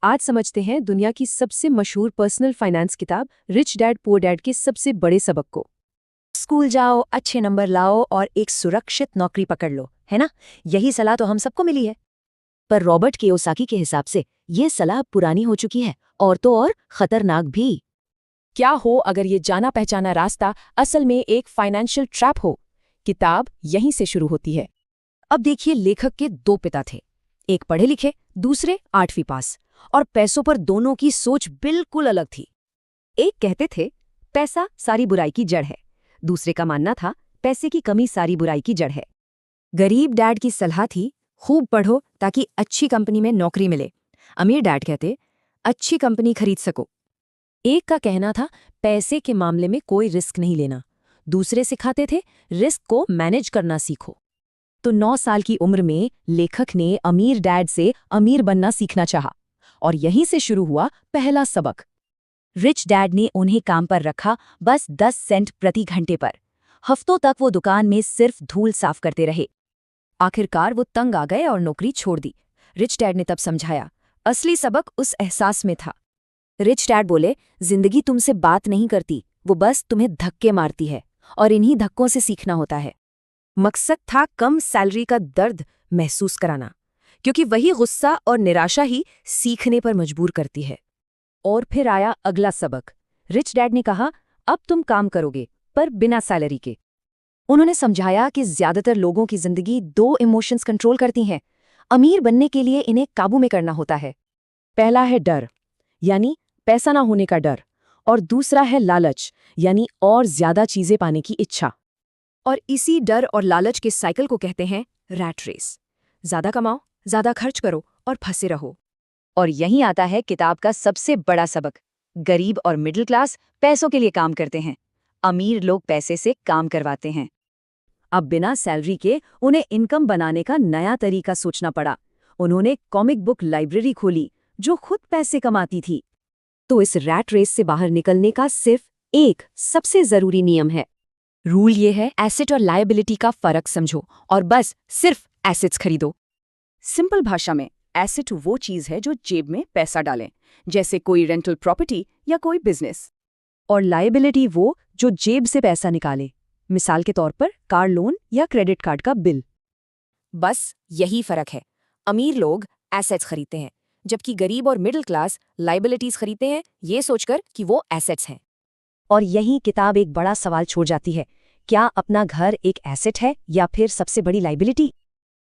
आज समझते हैं दुनिया की सबसे मशहूर पर्सनल फाइनेंस किताब रिच डैड पुअर डैड के सबसे बड़े सबक को। स्कूल जाओ, अच्छे नंबर लाओ और एक सुरक्षित नौकरी पकड़ लो, है ना? यही सलाह तो हम सबको मिली है। पर रॉबर्ट कियोसाकी के हिसाब से ये सलाह पुरानी हो चुकी है, और तो और खतरनाक भी। क्या हो अगर ये जाना पहचाना रास्ता असल में एक फाइनेंशियल ट्रैप हो? किताब यहीं से शुरू होती है। अब देखिए, लेखक के दो पिता थे, एक पढ़े लिखे, दूसरे 8वीं पास, और पैसों पर दोनों की सोच बिल्कुल अलग थी। एक कहते थे पैसा सारी बुराई की जड़ है, दूसरे का मानना था पैसे की कमी सारी बुराई की जड़ है। गरीब डैड की सलाह थी खूब पढ़ो ताकि अच्छी कंपनी में नौकरी मिले। अमीर डैड कहते अच्छी कंपनी खरीद सको। एक का कहना था पैसे के मामले में कोई रिस्क नहीं लेना, दूसरे सिखाते थे रिस्क को मैनेज करना सीखो। तो 9 साल की उम्र में लेखक ने अमीर डैड से अमीर बनना सीखना चाहा, और यहीं से शुरू हुआ पहला सबक। रिच डैड ने उन्हें काम पर रखा, बस 10 सेंट प्रति घंटे पर। हफ्तों तक वो दुकान में सिर्फ धूल साफ करते रहे। आखिरकार वो तंग आ गए और नौकरी छोड़ दी। रिच डैड ने तब समझाया, असली सबक उस एहसास में था। रिच डैड बोले, जिंदगी तुमसे बात नहीं करती, वो बस तुम्हें धक्के मारती है, और इन्हीं धक्कों से सीखना होता है। मकसद था कम सैलरी का दर्द महसूस कराना, क्योंकि वही गुस्सा और निराशा ही सीखने पर मजबूर करती है। और फिर आया अगला सबक। रिच डैड ने कहा, अब तुम काम करोगे, पर बिना सैलरी के। उन्होंने समझाया कि ज्यादातर लोगों की जिंदगी 2 इमोशंस कंट्रोल करती हैं। अमीर बनने के लिए इन्हें काबू में करना होता है। पहला है डर, यानी पैसा ना होने का डर, और दूसरा है लालच, यानी और ज्यादा चीजें पाने की इच्छा। और इसी डर और लालच के साइकिल को कहते हैं रैट रेस। ज्यादा कमाओ, ज्यादा खर्च करो और फंसे रहो। और यहीं आता है किताब का सबसे बड़ा सबक। गरीब और मिडिल क्लास पैसों के लिए काम करते हैं, अमीर लोग पैसे से काम करवाते हैं। अब बिना सैलरी के उन्हें इनकम बनाने का नया तरीका सोचना पड़ा। उन्होंने कॉमिक बुक लाइब्रेरी खोली जो खुद पैसे कमाती थी। तो इस रैट रेस से बाहर निकलने का सिर्फ एक सबसे जरूरी नियम है। रूल ये है, एसेट और लायबिलिटी का फर्क समझो और बस सिर्फ एसेट्स खरीदो। सिंपल भाषा में, एसेट वो चीज है जो जेब में पैसा डालें, जैसे कोई रेंटल प्रॉपर्टी या कोई बिजनेस। और लायबिलिटी वो जो जेब से पैसा निकाले, मिसाल के तौर पर कार लोन या क्रेडिट कार्ड का बिल। बस यही फर्क है। अमीर लोग एसेट्स खरीदते हैं, जबकि गरीब और मिडिल क्लास लायबिलिटीज खरीदते हैं, ये सोचकर कि वो एसेट्स हैं। और यही किताब एक बड़ा सवाल छोड़ जाती है, क्या अपना घर एक एसेट है या फिर सबसे बड़ी लायबिलिटी?